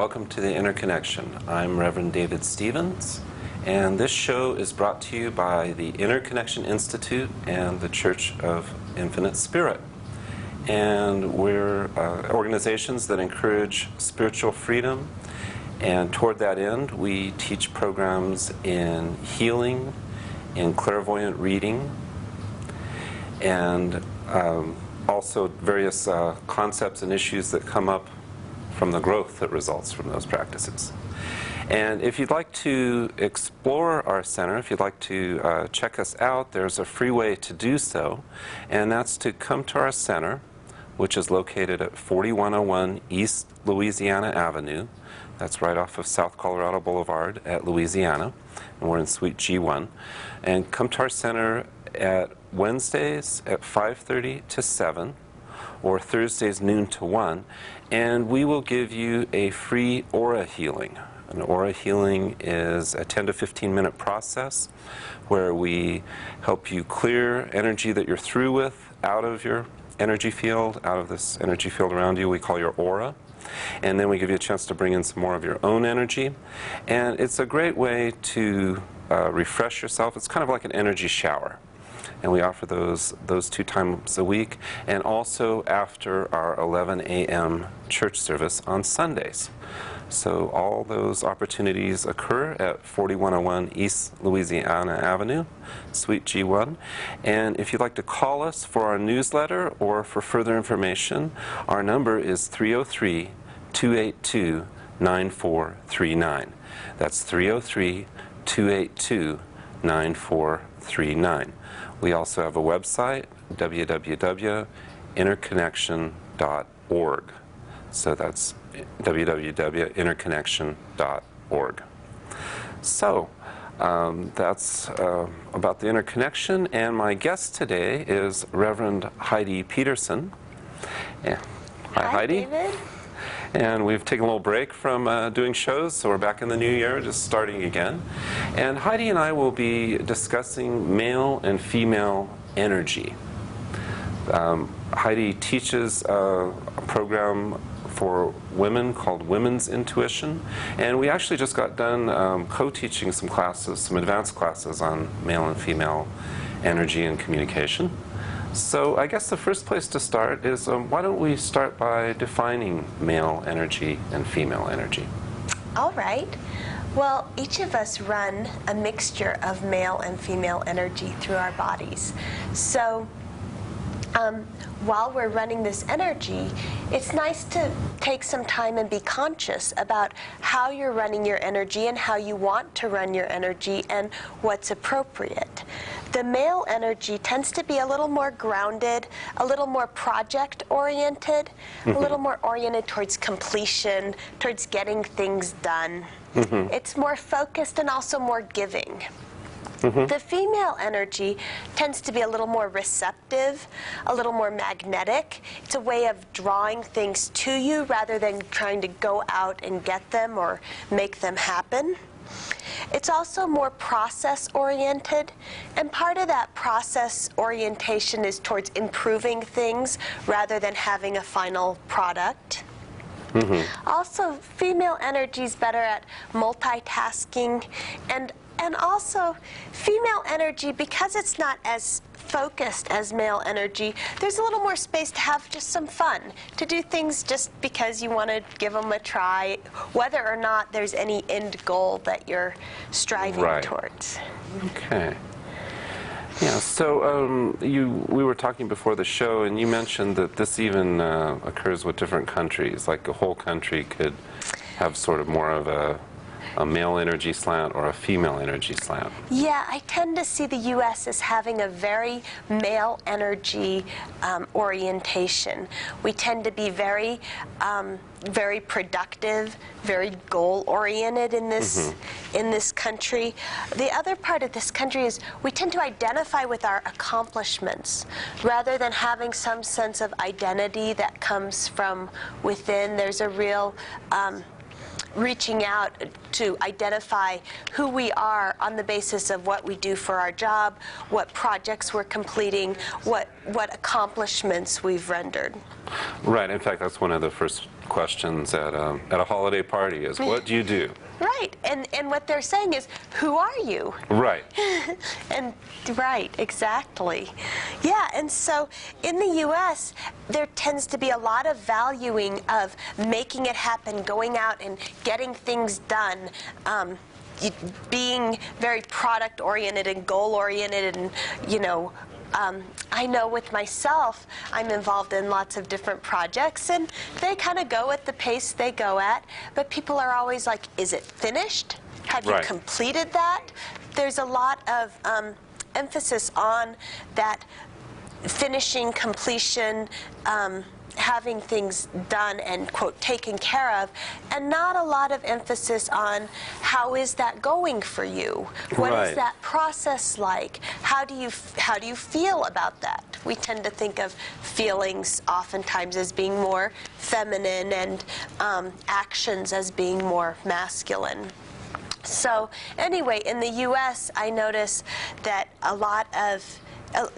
welcome to the Interconnection. I'm Reverend David Stevens, and this show is brought to you by the Interconnection Institute and the Church of Infinite Spirit. And we're organizations that encourage spiritual freedom, and toward that end we teach programs in healing, in clairvoyant reading, and also various concepts and issues that come up from the growth that results from those practices. And if you'd like to explore our center, if you'd like to check us out, there's a free way to do so, and that's to come to our center, which is located at 4101 East Louisiana Avenue. That's right off of South Colorado Boulevard at Louisiana, and we're in Suite G1. And come to our center at Wednesdays at 5:30 to 7, or Thursdays noon to 1, and we will give you a free aura healing. An aura healing is a 10 to 15 minute process where we help you clear energy that you're through with out of your energy field, out of this energy field around you we call your aura. And then we give you a chance to bring in some more of your own energy. And it's a great way to refresh yourself. It's kind of like an energy shower. And we offer those 2 times a week, and also after our 11 a.m. church service on Sundays. So all those opportunities occur at 4101 East Louisiana Avenue, Suite G1. And if you'd like to call us for our newsletter or for further information, our number is 303-282-9439. That's 303-282-9439. We also have a website, www.interconnection.org. So that's www.interconnection.org. So that's about the interconnection, and my guest today is Reverend Heidi Peterson. Yeah. Hi, Heidi. David. And we've taken a little break from doing shows, so we're back in the new year, just starting again. And Heidi and I will be discussing male and female energy. Heidi teaches a program for women called Women's Intuition, and we actually just got done co-teaching some classes, some advanced classes on male and female energy and communication. So I guess the first place to start is why don't we start by defining male energy and female energy? All right. Well, each of us run a mixture of male and female energy through our bodies. So while we're running this energy, it's nice to take some time and be conscious about how you're running your energy and how you want to run your energy and what's appropriate. The male energy tends to be a little more grounded, a little more project-oriented, a little more oriented towards completion, towards getting things done. It's more focused and also more giving. The female energy tends to be a little more receptive, a little more magnetic. It's a way of drawing things to you rather than trying to go out and get them or make them happen. It's also more process-oriented, and part of that process orientation is towards improving things rather than having a final product. Also, female energy is better at multitasking, and also female energy, because it's not as focused as male energy, there's a little more space to have just some fun, to do things just because you want to give them a try, whether or not there's any end goal that you're striving towards. Okay. Yeah, so we were talking before the show, and you mentioned that this even occurs with different countries, like a whole country could have sort of more of a male energy slant or a female energy slant. Yeah, I tend to see the U.S. as having a very male energy orientation. We tend to be very productive, very goal-oriented in this country. The other part of this country is we tend to identify with our accomplishments rather than having some sense of identity that comes from within. There's a real reaching out to identify who we are on the basis of what we do for our job, what projects we're completing, what accomplishments we've rendered. Right. In fact, that's one of the first questions at a holiday party is, what do you do? Right, and what they're saying is, who are you? Right. And right, exactly. Yeah, and so in the U.S., there tends to be a lot of valuing of making it happen, going out and getting things done, being very product-oriented and goal-oriented, and, you know, I know with myself, I'm involved in lots of different projects, and they kind of go at the pace they go at, but people are always like, is it finished? Have you completed that? There's a lot of emphasis on that finishing, completion, having things done and, quote, taken care of, and not a lot of emphasis on how is that going for you? What is that process like? How do you feel about that? We tend to think of feelings oftentimes as being more feminine and actions as being more masculine. So anyway, in the U.S., I notice that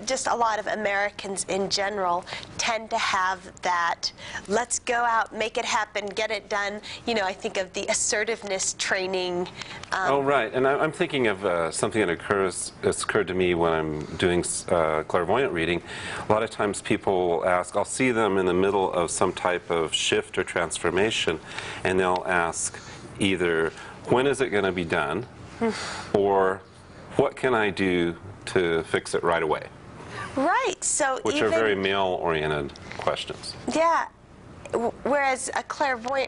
just a lot of Americans in general tend to have that, let's go out, make it happen, get it done. You know, I think of the assertiveness training. Oh, right. And I'm thinking of something that's occurred to me when I'm doing clairvoyant reading. A lot of times people will ask, I'll see them in the middle of some type of shift or transformation, and they'll ask either, when is it going to be done? Or, what can I do to fix it right away? Right. So which are very male-oriented questions. Yeah. Whereas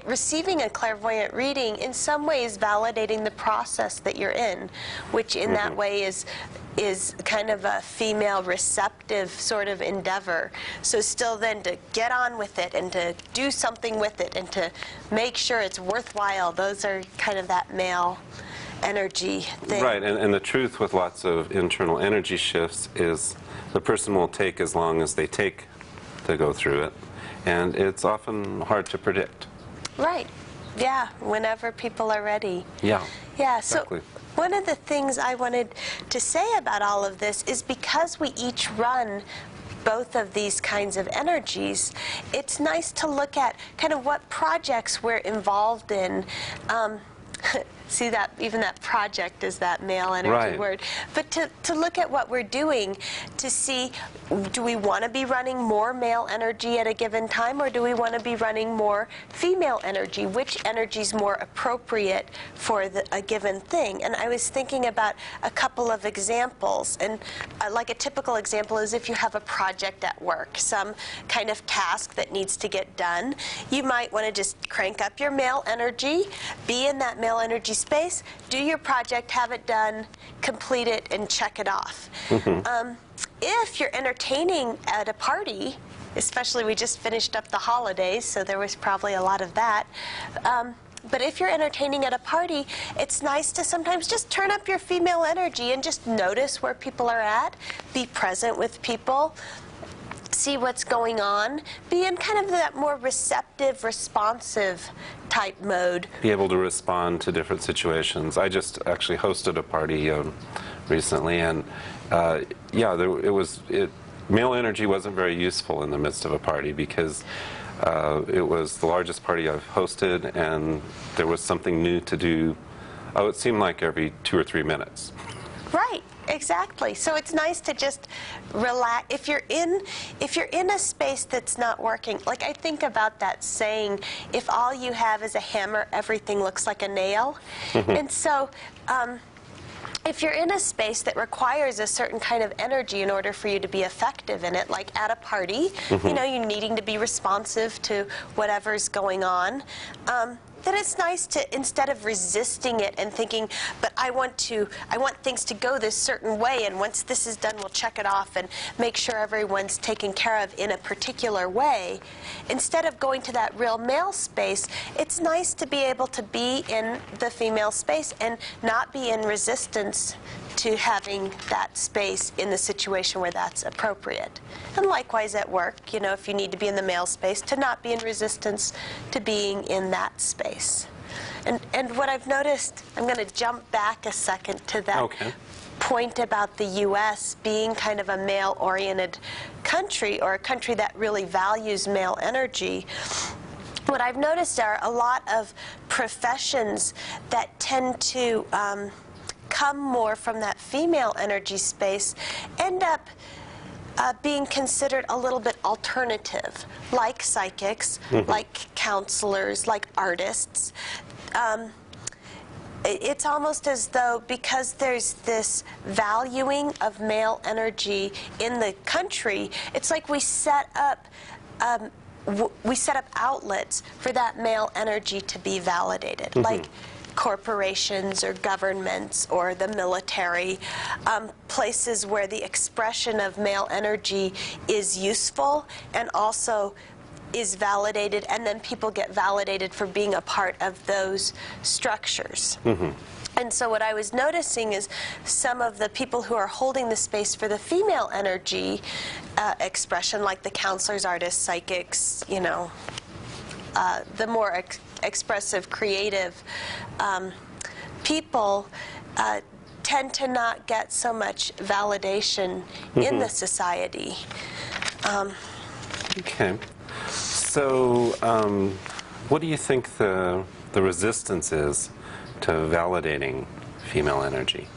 receiving a clairvoyant reading, in some ways validating the process that you're in, which in that way is kind of a female receptive sort of endeavor. So still then to get on with it and to do something with it and to make sure it's worthwhile, those are kind of that male energy thing. Right, and the truth with lots of internal energy shifts is the person will take as long as they take to go through it, and it's often hard to predict. Right, yeah, whenever people are ready. Yeah, yeah. Exactly. So one of the things I wanted to say about all of this is because we each run both of these kinds of energies, it's nice to look at kind of what projects we're involved in. See that, even that project is that male energy word. But to look at what we're doing, to see, do we want to be running more male energy at a given time, or do we want to be running more female energy? Which energy is more appropriate for a given thing? And I was thinking about a couple of examples. And like a typical example is if you have a project at work, some kind of task that needs to get done, you might want to just crank up your male energy, be in that male energy space, do your project, have it done, complete it, and check it off. If you're entertaining at a party, especially we just finished up the holidays, so there was probably a lot of that, but if you're entertaining at a party, it's nice to sometimes just turn up your female energy and just notice where people are at, be present with people, see what's going on, be in kind of that more receptive, responsive type mode. Be able to respond to different situations. I just actually hosted a party recently, and yeah, male energy wasn't very useful in the midst of a party because it was the largest party I've hosted, and there was something new to do. Oh, it seemed like every 2 or 3 minutes. Right. Exactly. So it's nice to just relax. If you're in a space that's not working, like I think about that saying, if all you have is a hammer, everything looks like a nail. And so if you're in a space that requires a certain kind of energy in order for you to be effective in it, like at a party, you know, you're needing to be responsive to whatever's going on, then it's nice to, instead of resisting it and thinking, but I want things to go this certain way, and once this is done, we'll check it off and make sure everyone's taken care of in a particular way. Instead of going to that real male space, it's nice to be able to be in the female space and not be in resistance to having that space in the situation where that's appropriate. And likewise at work, you know, if you need to be in the male space, to not be in resistance to being in that space. And what I've noticed, I'm going to jump back a second to that point about the U.S. being kind of a male-oriented country, or a country that really values male energy. what I've noticed are a lot of professions that tend to come more from that female energy space end up being considered a little bit alternative, like psychics, like counselors, like artists. It's almost as though because there's this valuing of male energy in the country, it's like we set up outlets for that male energy to be validated, like corporations or governments or the military, places where the expression of male energy is useful and also is validated, and then people get validated for being a part of those structures. And so what I was noticing is some of the people who are holding the space for the female energy expression, like the counselors, artists, psychics, you know, the more expressive, creative people tend to not get so much validation in the society. Okay. So what do you think the resistance is to validating female energy?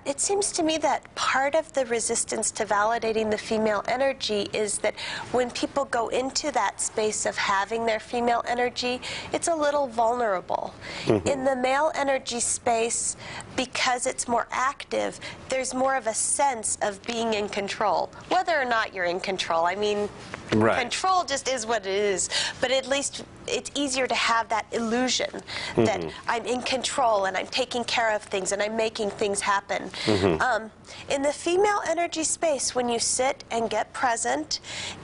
It seems to me that part of the resistance to validating the female energy is that when people go into that space of having their female energy, it's a little vulnerable. In the male energy space, because it's more active, there's more of a sense of being in control, whether or not you're in control. I mean, control just is what it is, but at least it's easier to have that illusion that I'm in control and I'm taking care of things and I'm making things happen. In the female energy space, when you sit and get present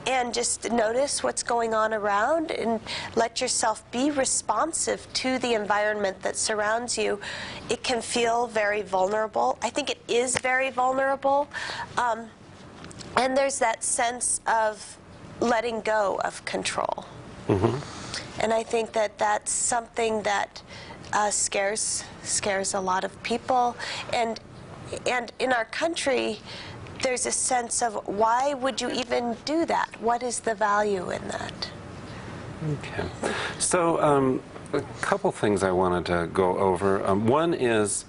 and just notice what's going on around and let yourself be responsive to the environment that surrounds you, it can feel very vulnerable. I think it is very vulnerable. And there's that sense of letting go of control. And I think that that's something that scares a lot of people. And in our country, there's a sense of, why would you even do that? What is the value in that? Okay. So a couple things I wanted to go over. One is,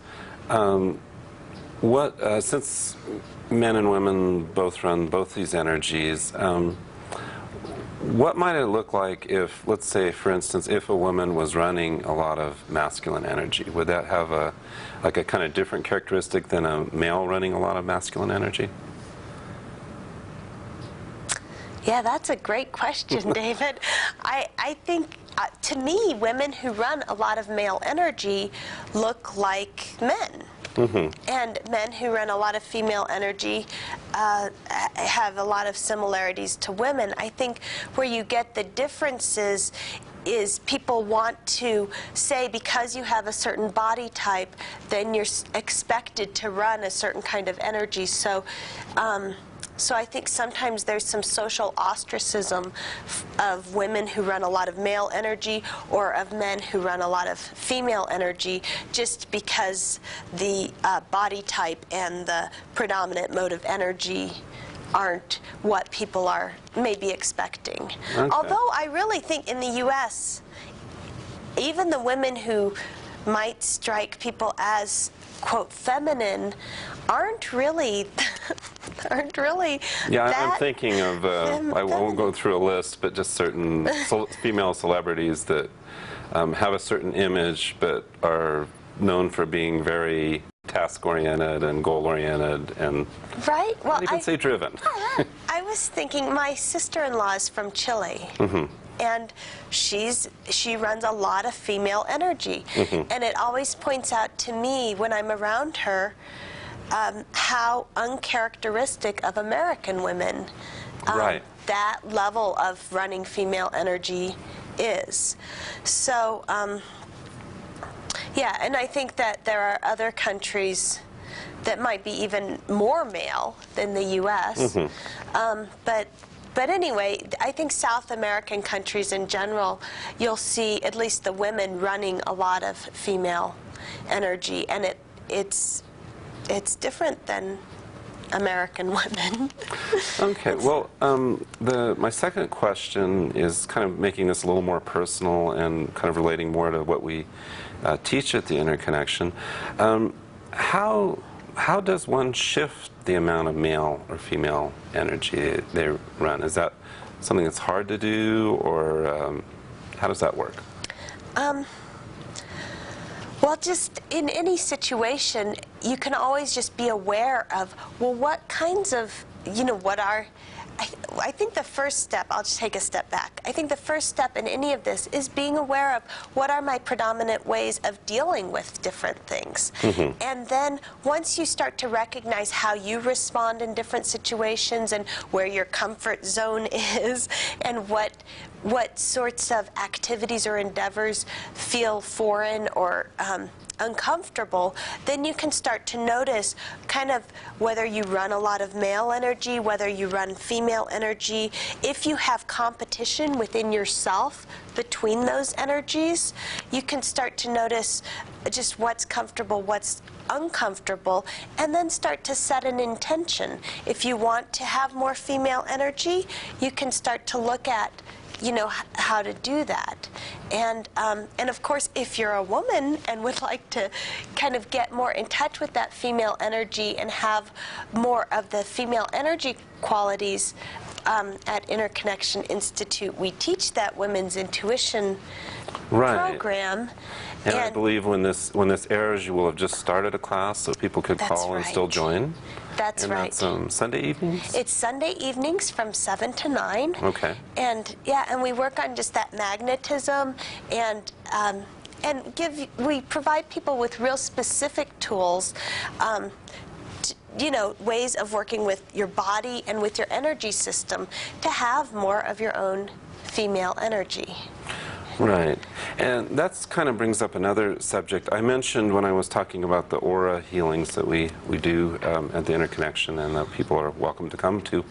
since men and women both run both these energies, what might it look like if, let's say, for instance, if a woman was running a lot of masculine energy? Would that have a kind of different characteristic than a male running a lot of masculine energy? Yeah, that's a great question, David. I think, to me, women who run a lot of male energy look like men. And men who run a lot of female energy have a lot of similarities to women. I think where you get the differences is people want to say, because you have a certain body type, then you're expected to run a certain kind of energy. So I think sometimes there's some social ostracism of women who run a lot of male energy or of men who run a lot of female energy, just because the body type and the predominant mode of energy aren't what people are maybe expecting. Okay. Although I really think in the U.S., even the women who might strike people as, quote, feminine, aren't really Yeah, that I'm thinking of, I won't go through a list, but just certain female celebrities that have a certain image but are known for being very task-oriented and goal-oriented and well, you can say driven. I was thinking, my sister-in-law is from Chile. And she runs a lot of female energy. And it always points out to me when I'm around her how uncharacteristic of American women that level of running female energy is. So, yeah, and I think that there are other countries that might be even more male than the U.S. But anyway, I think South American countries in general, you'll see at least the women running a lot of female energy, and it's different than American women. Okay, well, my second question is kind of making this a little more personal and kind of relating more to what we teach at the Interconnection. How does one shift the amount of male or female energy they run? Is that something that's hard to do, or how does that work? Well, just in any situation, you can always just be aware of, well, what kinds of, what are, I think the first step, I'll just take a step back. I think the first step in any of this is being aware of what are my predominant ways of dealing with different things. Mm-hmm. And then once you start to recognize how you respond in different situations and where your comfort zone is and what sorts of activities or endeavors feel foreign or uncomfortable, then you can start to notice kind of whether you run a lot of male energy, whether you run female energy. If you have competition within yourself between those energies, you can start to notice just what's comfortable, what's uncomfortable, and then start to set an intention. If you want to have more female energy, you can start to look at how to do that. And of course, if you're a woman and would like to kind of get more in touch with that female energy and have more of the female energy qualities, at Interconnection Institute, we teach that Women's Intuition program. And I believe when this airs, you will have just started a class, so people could call and still join. That's right. And that's Sunday evenings? It's Sunday evenings from 7 to 9. Okay. And and we work on just that magnetism and we provide people with real specific tools, ways of working with your body and with your energy system to have more of your own female energy. Right. And that kind of brings up another subject. I mentioned when I was talking about the aura healings that we do at the Interconnection and that people are welcome to come to,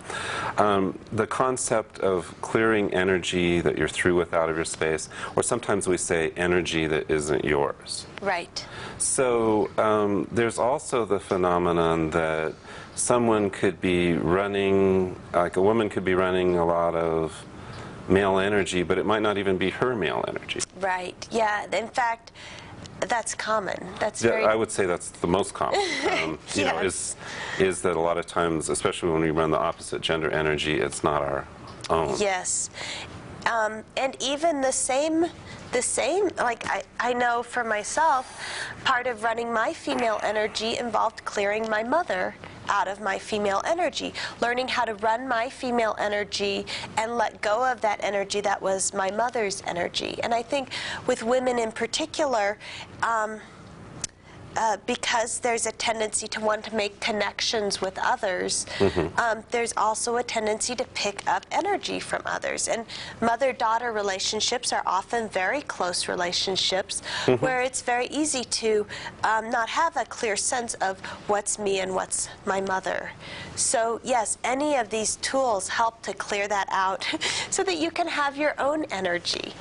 the concept of clearing energy that you're through with out of your space, or sometimes we say energy that isn't yours. Right. So there's also the phenomenon that someone could be running, like a woman could be running a lot of male energy, but it might not even be her male energy. Right. Yeah. In fact, that's common. That's I would say that's the most common. Yes. Is that a lot of times, especially when we run the opposite gender energy, it's not our own. Yes. And even the same, like I know for myself, part of running my female energy involved clearing my mother out of my female energy, learning how to run my female energy and let go of that energy that was my mother's energy. And I think with women in particular, because there's a tendency to want to make connections with others, there's also a tendency to pick up energy from others. And mother-daughter relationships are often very close relationships where it's very easy to not have a clear sense of what's me and what's my mother. So yes, any of these tools help to clear that out so that you can have your own energy.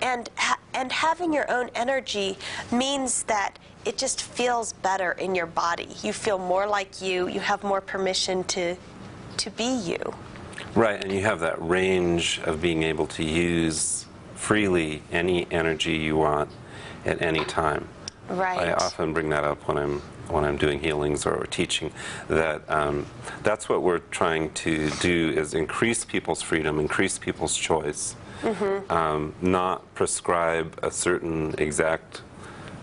And having your own energy means that it just feels better in your body. You feel more like you. You have more permission to be you. Right, and you have that range of being able to use freely any energy you want at any time. Right. I often bring that up when I'm doing healings or teaching, that that's what we're trying to do, is increase people's freedom, increase people's choice, not prescribe a certain exact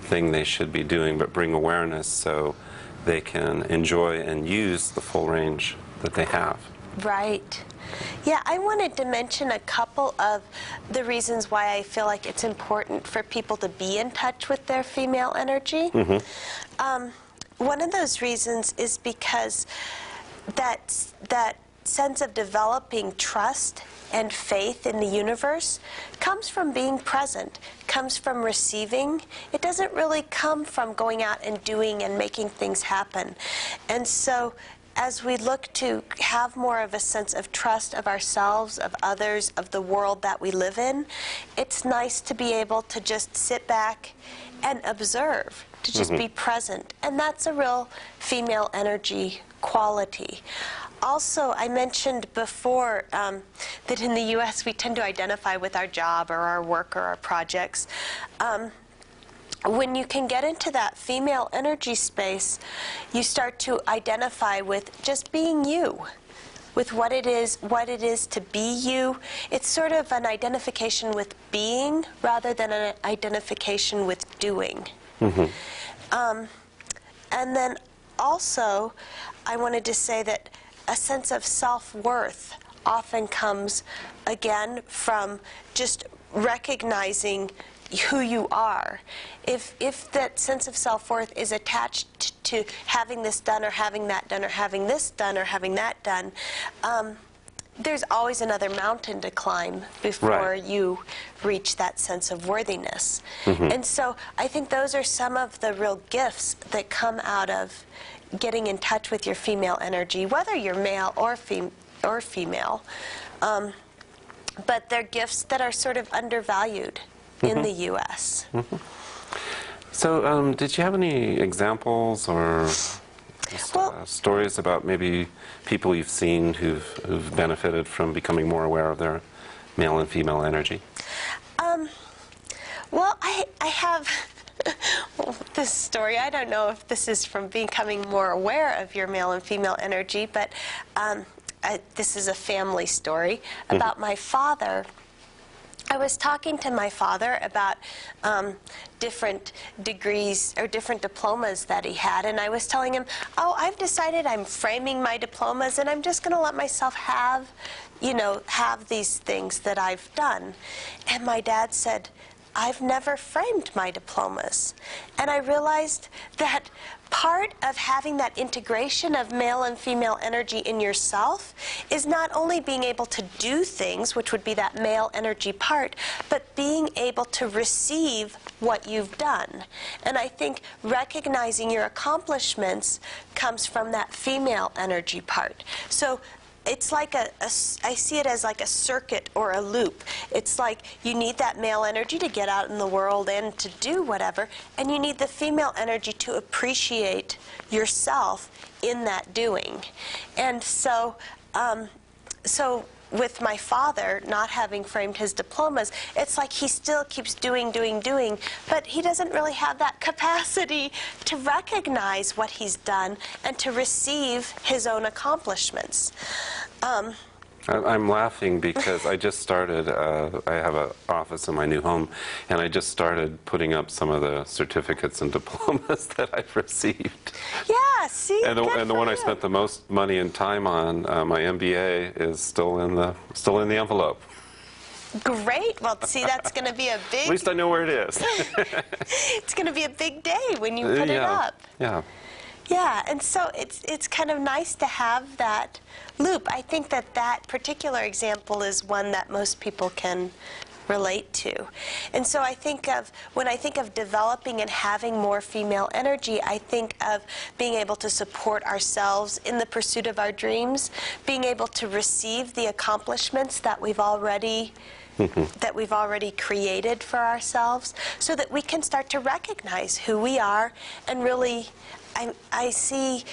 thing they should be doing, but bring awareness so they can enjoy and use the full range that they have. Right. Yeah, I wanted to mention a couple of the reasons why I feel like it's important for people to be in touch with their female energy. One of those reasons is because that sense of developing trust and faith in the universe comes from being present, comes from receiving. It doesn't really come from going out and doing and making things happen. And so as we look to have more of a sense of trust of ourselves, of others, of the world that we live in, it's nice to be able to just sit back and observe, to just be present. And that's a real female energy quality. Also, I mentioned before that in the U.S. we tend to identify with our job or our work or our projects. When you can get into that female energy space, you start to identify with just being you, with what it is to be you. It's sort of an identification with being rather than an identification with doing. And then also, I wanted to say that a sense of self-worth often comes, again, from just recognizing who you are. If that sense of self-worth is attached to having this done or having that done or having this done or having that done, there's always another mountain to climb before you reach that sense of worthiness. And so I think those are some of the real gifts that come out of getting in touch with your female energy, whether you're male or female. But they're gifts that are sort of undervalued in the U.S. So did you have any examples or just, stories about maybe people you've seen who've benefited from becoming more aware of their male and female energy? Well, I have this story. I don't know if this is from becoming more aware of your male and female energy, but this is a family story about my father. I was talking to my father about different degrees or different diplomas that he had, and I was telling him, oh, I've decided I'm framing my diplomas and I'm just going to let myself have, have these things that I've done. And my dad said, I've never framed my diplomas. And I realized that part of having that integration of male and female energy in yourself is not only being able to do things, which would be that male energy part, but being able to receive what you've done. And I think recognizing your accomplishments comes from that female energy part. So it's like I see it as like a circuit or a loop. It's like you need that male energy to get out in the world and to do whatever, and you need the female energy to appreciate yourself in that doing. And so, with my father not having framed his diplomas, it's like he still keeps doing, but he doesn't really have that capacity to recognize what he's done and to receive his own accomplishments. I'm laughing because I just started, I have an office in my new home, and I just started putting up some of the certificates and diplomas that I've received. Yeah, see, and the one I spent the most money and time on, my MBA, is still in the envelope. Great. Well, see, that's going to be a big... At least I know where it is. It's going to be a big day when you put it up. Yeah. Yeah, and so it's kind of nice to have that loop. I think that particular example is one that most people can relate to. And so when I think of developing and having more female energy, I think of being able to support ourselves in the pursuit of our dreams, being able to receive the accomplishments that we've already created for ourselves, so that we can start to recognize who we are and really I see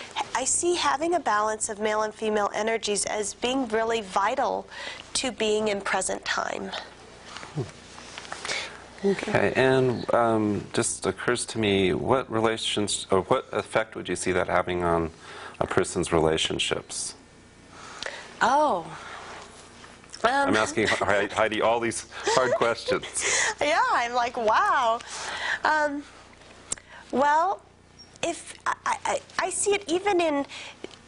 having a balance of male and female energies as being really vital to being in present time. Okay, and just occurs to me, what relations or what effect would you see that having on a person's relationships? Oh. I'm asking Heidi all these hard questions. Yeah, I'm like, wow. Well, if I see it even in,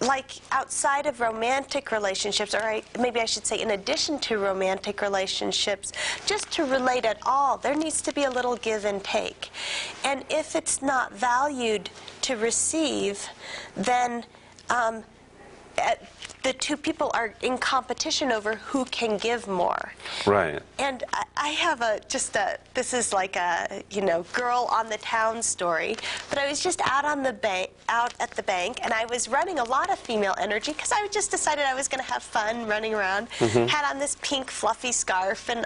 like, outside of romantic relationships, or maybe I should say in addition to romantic relationships, just to relate at all, there needs to be a little give and take. And if it's not valued to receive, then the two people are in competition over who can give more. Right. And I have this is like a, girl on the town story, but I was just out at the bank, and I was running a lot of female energy because I just decided I was going to have fun running around. Had on this pink fluffy scarf and,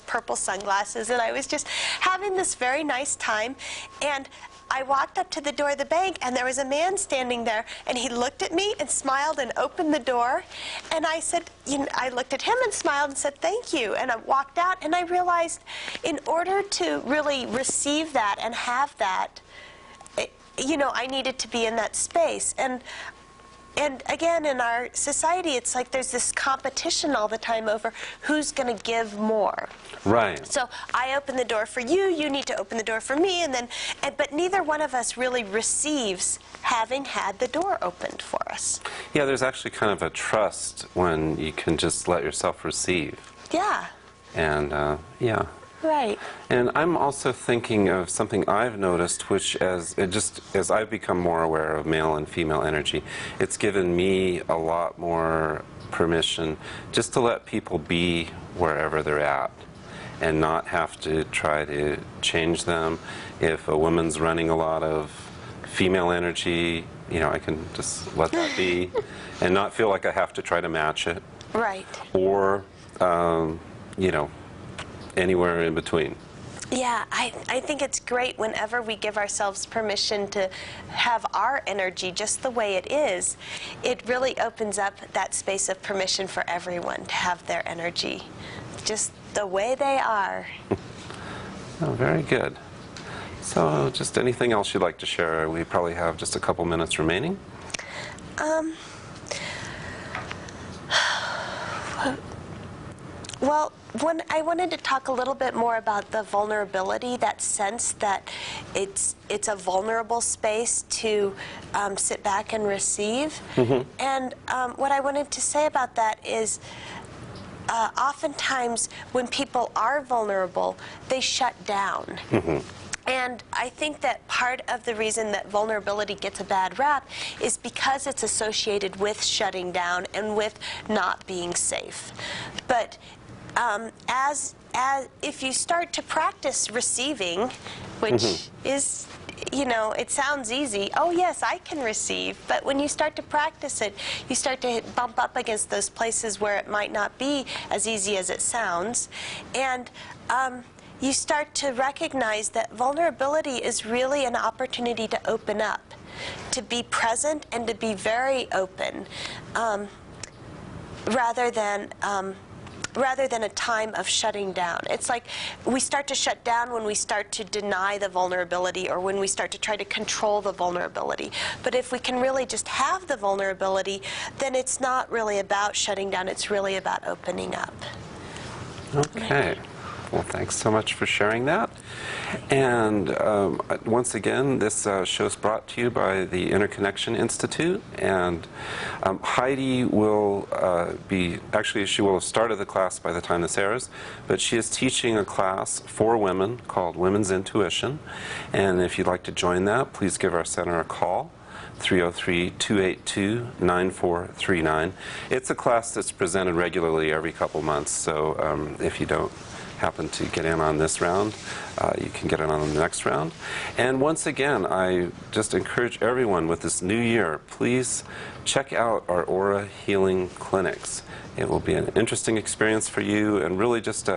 purple sunglasses, and I was just having this very nice time. And I walked up to the door of the bank, and there was a man standing there, and he looked at me and smiled and opened the door. And I said, I looked at him and smiled and said, thank you. And I walked out, and I realized in order to really receive that and have that, I needed to be in that space. And again, in our society, it's like there's this competition all the time over who's going to give more. Right. So I open the door for you, you need to open the door for me, but neither one of us really receives having had the door opened for us. Yeah, there's actually kind of a trust when you can just let yourself receive. Yeah. And, yeah. Right. And I'm also thinking of something I've noticed, which as I've become more aware of male and female energy, it's given me a lot more permission just to let people be wherever they're at and not have to try to change them. If a woman's running a lot of female energy, I can just let that be and not feel like I have to try to match it. Right. Or, anywhere in between. Yeah, I think it's great whenever we give ourselves permission to have our energy just the way it is. It really opens up that space of permission for everyone to have their energy just the way they are. Oh, very good. So just anything else you'd like to share? We probably have just a couple minutes remaining. Well, I wanted to talk a little bit more about the vulnerability, that sense that it's a vulnerable space to sit back and receive. Mm-hmm. And what I wanted to say about that is oftentimes when people are vulnerable, they shut down. Mm-hmm. And I think that part of the reason that vulnerability gets a bad rap is because it's associated with shutting down and with not being safe. But if you start to practice receiving, which is, it sounds easy. Oh, yes, I can receive. But when you start to practice it, you start to bump up against those places where it might not be as easy as it sounds. And you start to recognize that vulnerability is really an opportunity to open up, to be present and to be very open, rather than a time of shutting down. It's like we start to shut down when we start to deny the vulnerability or when we start to try to control the vulnerability. But if we can really just have the vulnerability, then it's not really about shutting down, it's really about opening up. Okay. Well, thanks so much for sharing that. And once again, this show is brought to you by the Interconnection Institute. And Heidi will she will have started the class by the time this airs, but she is teaching a class for women called Women's Intuition. And if you'd like to join that, please give our center a call. 303-282-9439. It's a class that's presented regularly every couple months, so if you don't happen to get in on this round, you can get in on the next round. And once again, I just encourage everyone with this new year, please check out our Aura Healing Clinics. It will be an interesting experience for you and really just